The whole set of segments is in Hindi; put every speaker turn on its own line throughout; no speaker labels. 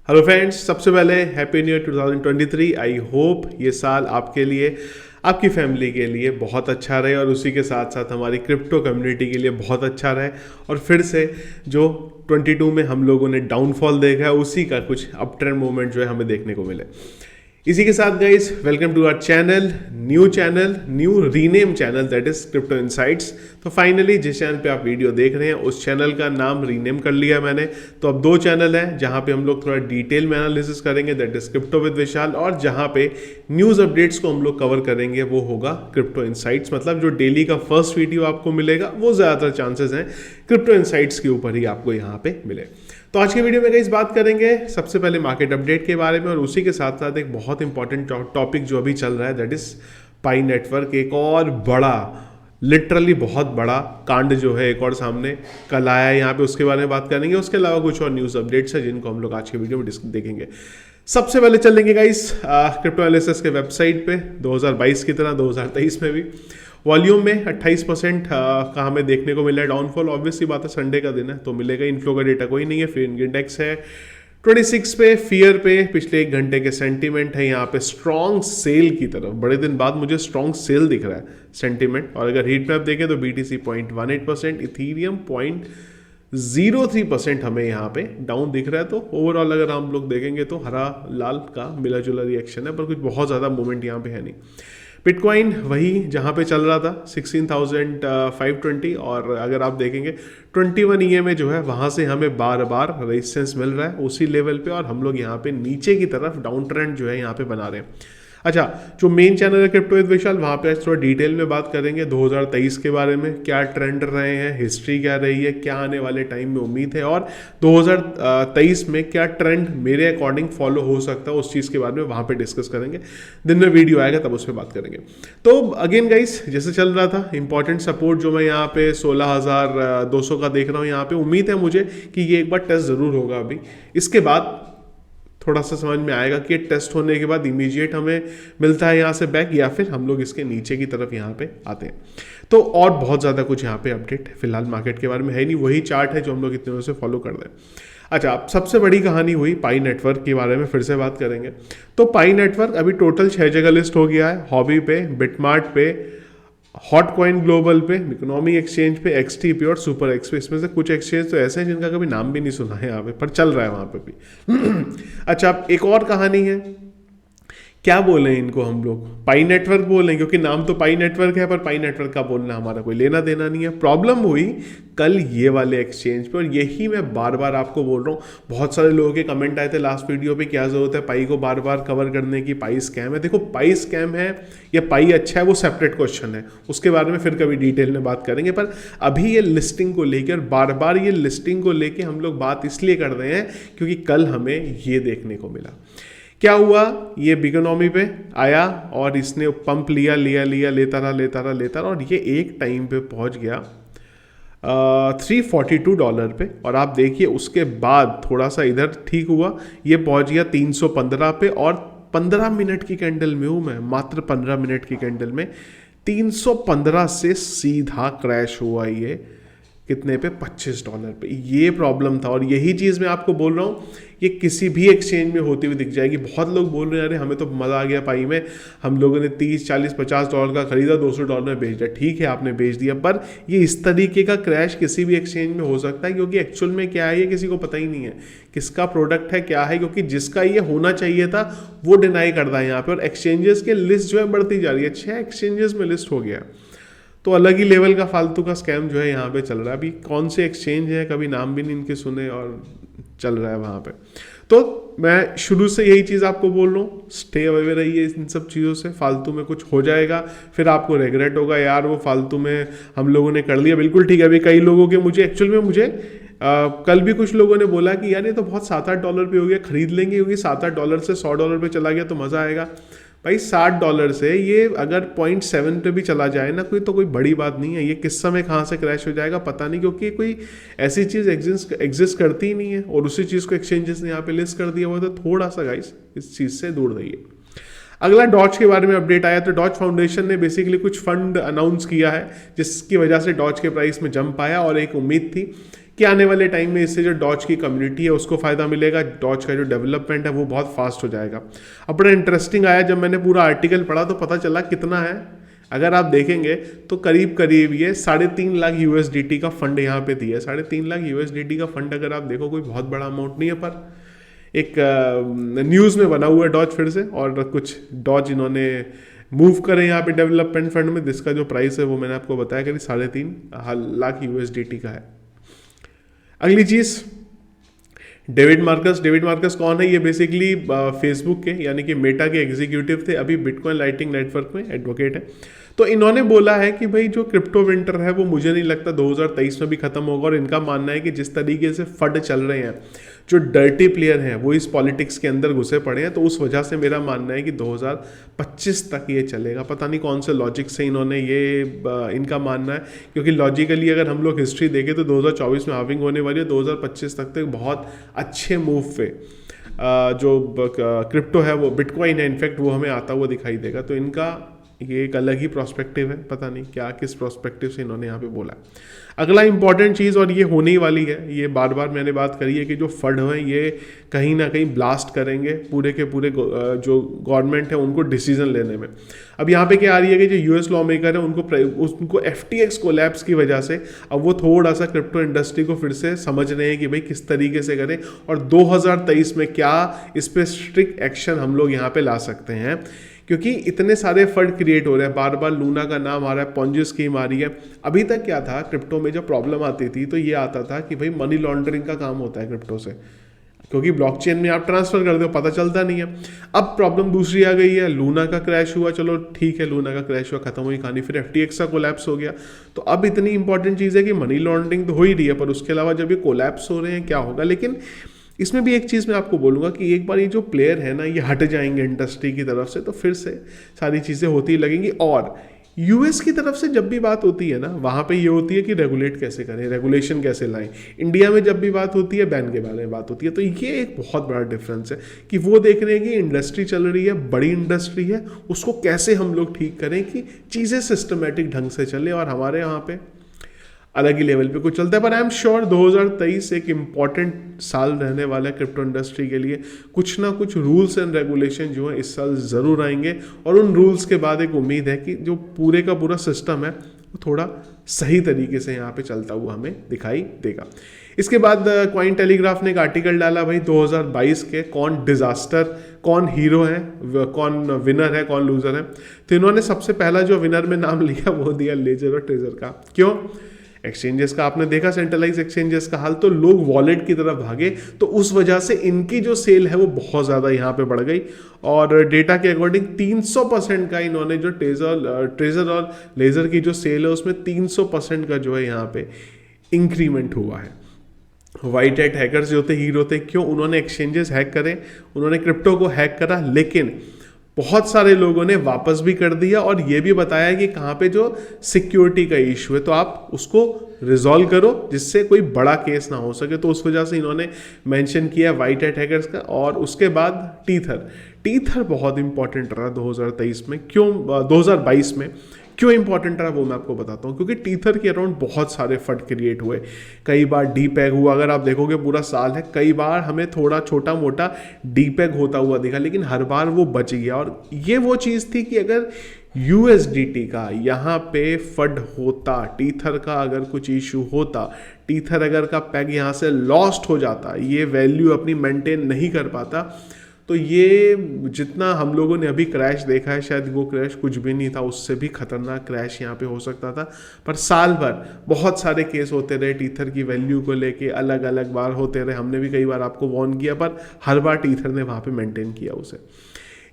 हेलो फ्रेंड्स, सबसे पहले happy new year 2023। I hope ये साल आपके लिए, आपकी फैमिली के लिए बहुत अच्छा रहे और उसी के साथ साथ हमारी क्रिप्टो कम्युनिटी के लिए बहुत अच्छा रहे। और फिर से जो 22 में हम लोगों ने डाउनफॉल देखा है उसी का कुछ अप ट्रेंड मूवमेंट जो है हमें देखने को मिले। इसी के साथ guys, welcome to our channel, new rename channel, that is crypto insights. तो फाइनली जिस चैनल पे आप वीडियो देख रहे हैं उस चैनल का नाम रीनेम कर लिया मैंने। तो अब दो चैनल हैं जहां पे हम लोग थोड़ा डिटेल में एनालिसिस करेंगे, दैट इज क्रिप्टो विद विशाल, और जहां पे न्यूज़ अपडेट्स को हम लोग कवर करेंगे वो होगा क्रिप्टो इनसाइट्स। मतलब जो डेली का फर्स्ट वीडियो आपको मिलेगा वो ज़्यादातर चांसेस हैं क्रिप्टो इनसाइट्स के ऊपर ही आपको यहाँ पे मिले। तो आज के वीडियो में इस बात करेंगे सबसे पहले मार्केट अपडेट के बारे में, और उसी के साथ साथ एक बहुत इंपॉर्टेंट टॉपिक जो अभी चल रहा है, दैट इज पाई नेटवर्क। एक और बड़ा, लिटरली बहुत बड़ा कांड जो है एक और सामने कल आया है यहाँ पे, उसके बारे में बात करेंगे। उसके अलावा कुछ और न्यूज़ अपडेट्स है जिनको हम लोग आज के वीडियो में देखेंगे। सबसे पहले चलेंगे गाइस क्रिप्टो एनालिसिस के वेबसाइट पे। 2022 की तरह 2023 में भी वॉल्यूम में 28% का हमें देखने को मिला है डाउनफॉल। ऑब्वियसली बात है, संडे का दिन है तो मिलेगा, इनफ्लो का डेटा कोई नहीं है। फिर इंडेक्स है 26 पे, फियर पे पिछले एक घंटे के सेंटीमेंट है यहाँ पे स्ट्रॉन्ग सेल की तरफ। बड़े दिन बाद मुझे स्ट्रॉन्ग सेल दिख रहा है सेंटीमेंट। और अगर हीट मैप देखें तो BTC 0.18%, इथीरियम 0.03% हमें यहाँ पे डाउन दिख रहा है। तो ओवरऑल अगर हम लोग देखेंगे तो हरा लाल का मिला जुला रिएक्शन है, पर कुछ बहुत ज़्यादा मूवमेंट यहाँ पे है नहीं। बिटकॉइन वही जहाँ पे चल रहा था 16,520, और अगर आप देखेंगे 21 EMA जो है वहाँ से हमें बार बार रेजिस्टेंस मिल रहा है उसी लेवल पे, और हम लोग यहाँ पे नीचे की तरफ डाउन ट्रेंड जो है यहाँ पे बना रहे हैं। अच्छा, जो मेन चैनल है क्रिप्टो विद विशाल, वहाँ पे आज थोड़ा डिटेल में बात करेंगे 2023 के बारे में, क्या ट्रेंड रहे हैं, हिस्ट्री क्या रही है, क्या आने वाले टाइम में उम्मीद है, और 2023 में क्या ट्रेंड मेरे अकॉर्डिंग फॉलो हो सकता है उस चीज़ के बारे में वहाँ पे डिस्कस करेंगे। दिन में वीडियो आएगा तब उस पर बात करेंगे। तो अगेन गाइस, जैसे चल रहा था इंपॉर्टेंट सपोर्ट जो मैं यहाँ पे 16,200 का देख रहा हूँ यहाँ पे, उम्मीद है मुझे कि ये एक बार टेस्ट ज़रूर होगा। अभी इसके बाद थोड़ा सा समझ में आएगा कि टेस्ट होने के बाद इमीडिएट हमें मिलता है यहाँ से बैक, या फिर हम लोग इसके नीचे की तरफ यहाँ पे आते हैं। तो और बहुत ज़्यादा कुछ यहाँ पे अपडेट फिलहाल मार्केट के बारे में है नहीं, वही चार्ट है जो हम लोग इतने दिनों से फॉलो कर रहे हैं। अच्छा, अब सबसे बड़ी कहानी हुई पाई नेटवर्क के बारे में, फिर से बात करेंगे। तो पाई नेटवर्क अभी टोटल 6 जगह लिस्ट हो गया है, हॉबी पे, बिटमार्ट पे, हॉट कॉइन ग्लोबल पे, इकोनॉमी एक्सचेंज पे, XT पे और सुपर एक्स पे। इसमें से कुछ एक्सचेंज तो ऐसे हैं जिनका कभी नाम भी नहीं सुना है यहाँ पे, पर चल रहा है वहाँ पे भी। अच्छा, अब एक और कहानी है, क्या बोले इनको हम लोग, पाई नेटवर्क बोलें, क्योंकि नाम तो पाई नेटवर्क है, पर पाई नेटवर्क का बोलना हमारा कोई लेना देना नहीं है। प्रॉब्लम हुई कल ये वाले एक्सचेंज पे, और यही मैं बार बार आपको बोल रहा हूँ। बहुत सारे लोगों के कमेंट आए थे लास्ट वीडियो पे, क्या जरूरत है पाई को बार बार कवर करने की, पाई स्कैम है। देखो, पाई स्कैम है या पाई अच्छा है वो सेपरेट क्वेश्चन है, उसके बारे में फिर कभी डिटेल में बात करेंगे। पर अभी ये लिस्टिंग को लेकर बार बार ये लिस्टिंग को लेकर हम लोग बात इसलिए कर रहे हैं क्योंकि कल हमें ये देखने को मिला। क्या हुआ, ये बिगोनॉमी पे आया और इसने पंप लिया, लेता रहा, और ये एक टाइम पे पहुंच गया $342 पे। और आप देखिए उसके बाद थोड़ा सा इधर ठीक हुआ, ये पहुंच गया 315 पे, और 15 मिनट की कैंडल में हूँ मैं, मात्र 15 मिनट की कैंडल में 315 से सीधा क्रैश हुआ ये कितने पे, $25 पे। ये प्रॉब्लम था, और यही चीज़ मैं आपको बोल रहा हूँ, ये किसी भी एक्सचेंज में होती हुई दिख जाएगी। बहुत लोग बोल रहे हैं अरे हमें तो मज़ा आ गया पाई में, हम लोगों ने 30, 40, $50 का खरीदा, $200 में बेच दिया। ठीक है, आपने बेच दिया, पर ये इस तरीके का क्रैश किसी भी एक्सचेंज में हो सकता है, क्योंकि एक्चुअल में क्या है ये किसी को पता ही नहीं है, किसका प्रोडक्ट है क्या है, क्योंकि जिसका ये होना चाहिए था वो डिनाई कर रहा है यहाँ पर। और एक्सचेंजेस की लिस्ट जो है बढ़ती जा रही है, 6 एक्सचेंजेस में लिस्ट हो गया, तो अलग ही लेवल का फालतू का स्कैम जो है यहाँ पे चल रहा है। अभी कौन से एक्सचेंज है, कभी नाम भी नहीं इनके सुने, और चल रहा है वहाँ पे। तो मैं शुरू से यही चीज़ आपको बोल रहा हूँ, स्टे अवे रहिए इन सब चीज़ों से। फालतू में कुछ हो जाएगा फिर आपको रिग्रेट होगा, यार वो फालतू में हम लोगों ने कर लिया। बिल्कुल ठीक है, अभी कई लोगों के मुझे कल भी कुछ लोगों ने बोला कि यार ये तो बहुत $7-8 पे हो गया, खरीद लेंगे, क्योंकि $7-8 से $100 पे चला गया तो मज़ा आएगा। भाई $60 से ये अगर 0.7 पे भी चला जाए ना, कोई बड़ी बात नहीं है। ये किस समय कहाँ से क्रैश हो जाएगा पता नहीं, क्योंकि कोई ऐसी चीज़ एग्जिस्ट करती ही नहीं है, और उसी चीज़ को एक्सचेंजेस ने यहाँ पे लिस्ट कर दिया हुआ। तो थोड़ा सा गाइस इस चीज़ से दूर रहिए। अगला डॉज के बारे में अपडेट आया, तो डॉज फाउंडेशन ने बेसिकली कुछ फंड अनाउंस किया है जिसकी वजह से डॉज के प्राइस में जंप आया, और एक उम्मीद थी कि आने वाले टाइम में इससे जो डॉज की कम्युनिटी है उसको फ़ायदा मिलेगा, डॉज का जो डेवलपमेंट है वो बहुत फास्ट हो जाएगा। अब बड़ा इंटरेस्टिंग आया, जब मैंने पूरा आर्टिकल पढ़ा तो पता चला कितना है, अगर आप देखेंगे तो करीब करीब ये 3.5 लाख USDT का फंड यहाँ पे दिया है। 3.5 लाख USDT का फंड अगर आप देखो कोई बहुत बड़ा अमाउंट नहीं है, पर एक न्यूज़ में बना हुआ है डॉज फिर से, और कुछ डॉज इन्होंने मूव करे यहाँ पे डेवलपमेंट फंड में, जिसका जो प्राइस है वो मैंने आपको बताया करीब 3.5 लाख USDT का है। अगली चीज़ डेविड मार्कस कौन है? ये बेसिकली फेसबुक के यानी कि मेटा के एग्जीक्यूटिव थे, अभी बिटकॉइन लाइटिंग नेटवर्क में एडवोकेट है। तो इन्होंने बोला है कि भाई जो क्रिप्टो विंटर है वो मुझे नहीं लगता 2023 में भी खत्म होगा, और इनका मानना है कि जिस तरीके से फंड चल रहे हैं, जो डर्टी प्लेयर हैं वो इस पॉलिटिक्स के अंदर घुसे पड़े हैं, तो उस वजह से मेरा मानना है कि 2025 तक ये चलेगा। पता नहीं कौन से लॉजिक से इन्होंने ये इनका मानना है, क्योंकि लॉजिकली अगर हम लोग हिस्ट्री देखें तो 2024 में हार्विंग होने वाली है, 2025 तक तो बहुत अच्छे मूव पे जो क्रिप्टो है वो बिटकॉइन है इनफैक्ट वो हमें आता हुआ दिखाई देगा। तो इनका ये एक अलग ही प्रोस्पेक्टिव है, पता नहीं क्या किस प्रोस्पेक्टिव से इन्होंने यहाँ पे बोला। अगला इंपॉर्टेंट चीज़, और ये होने ही वाली है, ये बार बार मैंने बात करी है कि जो फंड हैं ये कहीं ना कहीं ब्लास्ट करेंगे पूरे के पूरे जो गवर्नमेंट है उनको डिसीजन लेने में। अब यहाँ पे क्या आ रही है कि जो US लॉ मेकर है उनको FTX कोलैप्स की वजह से अब वो थोड़ा सा क्रिप्टो इंडस्ट्री को फिर से समझ रहे हैं कि भाई किस तरीके से करें, और 2023 में क्या इस पर स्ट्रिक्ट एक्शन हम लोग यहाँ पे ला सकते हैं, क्योंकि इतने सारे फंड क्रिएट हो रहे हैं। बार बार लूना का नाम आ रहा है, पॉन्जी स्कीम आ रही है। अभी तक क्या था, क्रिप्टो में जब प्रॉब्लम आती थी तो ये आता था कि भाई मनी लॉन्ड्रिंग का काम होता है क्रिप्टो से, क्योंकि ब्लॉकचेन में आप ट्रांसफर कर दो पता चलता नहीं है। अब प्रॉब्लम दूसरी आ गई है, लूना का क्रैश हुआ, चलो ठीक है लूना का क्रैश हुआ, खत्म हुई कहानी, फिर FTX का कोलैप्स हो गया। तो अब इतनी इंपॉर्टेंट चीज़ है कि मनी लॉन्ड्रिंग तो हो ही रही है, पर उसके अलावा जब ये कोलैप्स हो रहे हैं क्या होगा। लेकिन इसमें भी एक चीज़ मैं आपको बोलूँगा कि एक बार ये जो प्लेयर है ना ये हट जाएंगे इंडस्ट्री की तरफ से, तो फिर से सारी चीज़ें होती लगेंगी। और US की तरफ से जब भी बात होती है ना, वहाँ पे ये होती है कि रेगुलेट कैसे करें, रेगुलेशन कैसे लाएं। इंडिया में जब भी बात होती है बैन के बारे में बात होती है। तो ये एक बहुत बड़ा डिफरेंस है कि वो देख रहे हैं कि इंडस्ट्री चल रही है, बड़ी इंडस्ट्री है, उसको कैसे हम लोग ठीक करें कि चीज़ें सिस्टमेटिक ढंग से चले, और हमारे यहाँ पे अलग ही लेवल पे कुछ चलता है। पर आई एम श्योर 2023 एक इम्पॉर्टेंट साल रहने वाला है क्रिप्टो इंडस्ट्री के लिए। कुछ ना कुछ रूल्स एंड रेगुलेशन जो है इस साल ज़रूर आएंगे, और उन रूल्स के बाद एक उम्मीद है कि जो पूरे का पूरा सिस्टम है वो थोड़ा सही तरीके से यहाँ पे चलता हुआ हमें दिखाई देगा। इसके बाद क्वाइन टेलीग्राफ ने एक आर्टिकल डाला, भाई 2022 के कौन डिजास्टर, कौन हीरो है, कौन विनर है, कौन लूजर है। तो इन्होंने सबसे पहला जो विनर में नाम लिया वो दिया लेजर और ट्रेजर का। क्यों? एक्सचेंजेस का आपने देखा, सेंट्रलाइज एक्सचेंजेस का हाल, तो लोग वॉलेट की तरफ भागे, तो उस वजह से इनकी जो सेल है वो बहुत ज़्यादा यहाँ पे बढ़ गई। और डेटा के अकॉर्डिंग 300% का इन्होंने जो ट्रेजर और लेजर की जो सेल है उसमें 300% का जो है यहाँ पे इंक्रीमेंट हुआ है। वाइट हैट हैकर्स जो थे हीरो थे, क्यों? उन्होंने एक्सचेंजेस हैक करे, उन्होंने क्रिप्टो को हैक करा, लेकिन बहुत सारे लोगों ने वापस भी कर दिया और ये भी बताया कि कहाँ पे जो सिक्योरिटी का इशू है तो आप उसको रिजॉल्व करो जिससे कोई बड़ा केस ना हो सके। तो उस वजह से इन्होंने मेंशन किया वाइट हैट हैकर्स का। और उसके बाद टीथर बहुत इंपॉर्टेंट रहा 2023 में। क्यों 2022 में क्यों इंपॉर्टेंट रहा वो मैं आपको बताता हूँ, क्योंकि टीथर के अराउंड बहुत सारे फंड क्रिएट हुए। कई बार डीपैग हुआ, अगर आप देखोगे पूरा साल है, कई बार हमें थोड़ा छोटा मोटा डीपैग होता हुआ दिखा, लेकिन हर बार वो बच गया। और ये वो चीज़ थी कि अगर USDT का यहाँ पे फंड होता, टीथर का अगर कुछ इशू होता, टीथर अगर का पैग यहाँ से लॉस्ट हो जाता, ये वैल्यू अपनी मेंटेन नहीं कर पाता, तो ये जितना हम लोगों ने अभी क्रैश देखा है शायद वो क्रैश कुछ भी नहीं था, उससे भी खतरनाक क्रैश यहाँ पे हो सकता था। पर साल भर बहुत सारे केस होते रहे टीथर की वैल्यू को लेके, अलग अलग बार होते रहे, हमने भी कई बार आपको वार्न किया, पर हर बार टीथर ने वहाँ पे मेंटेन किया उसे।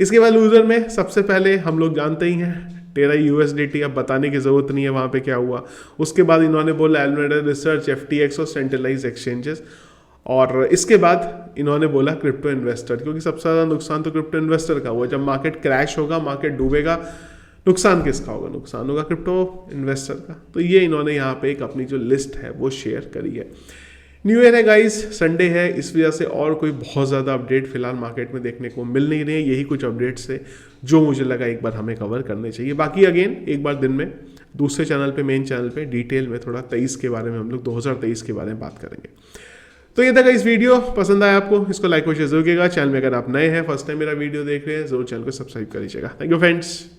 इसके बाद लूजर में सबसे पहले हम लोग जानते ही हैं टेरा USDT, अब बताने की ज़रूरत नहीं है वहाँ पे क्या हुआ। उसके बाद इन्होंने बोला एलमेडा रिसर्च, FTX और सेंट्रलाइज एक्सचेंजेस। और इसके बाद इन्होंने बोला क्रिप्टो इन्वेस्टर, क्योंकि सबसे ज़्यादा नुकसान तो क्रिप्टो इन्वेस्टर का हुआ। जब मार्केट क्रैश होगा, मार्केट डूबेगा, नुकसान किसका होगा? नुकसान होगा क्रिप्टो इन्वेस्टर का। तो ये इन्होंने यहाँ पे एक अपनी जो लिस्ट है वो शेयर करी है। न्यू ईयर है गाइस, संडे है, इस वजह से और कोई बहुत ज़्यादा अपडेट फिलहाल मार्केट में देखने को मिल नहीं रहे हैं। यही कुछ अपडेट्स है जो मुझे लगा एक बार हमें कवर करने चाहिए। बाकी अगेन एक बार दिन में दूसरे चैनल पे, मेन चैनल पे डिटेल में थोड़ा 23 के बारे में, हम लोग 2023 के बारे में बात करेंगे। तो ये था इस वीडियो, पसंद आया आपको, इसको लाइक और शेयर जरूर कीजिएगा। चैनल में अगर आप नए हैं, फर्स्ट टाइम मेरा वीडियो देख रहे हैं, जरूर चैनल को सब्सक्राइब कर लीजिएगा। Thank you friends.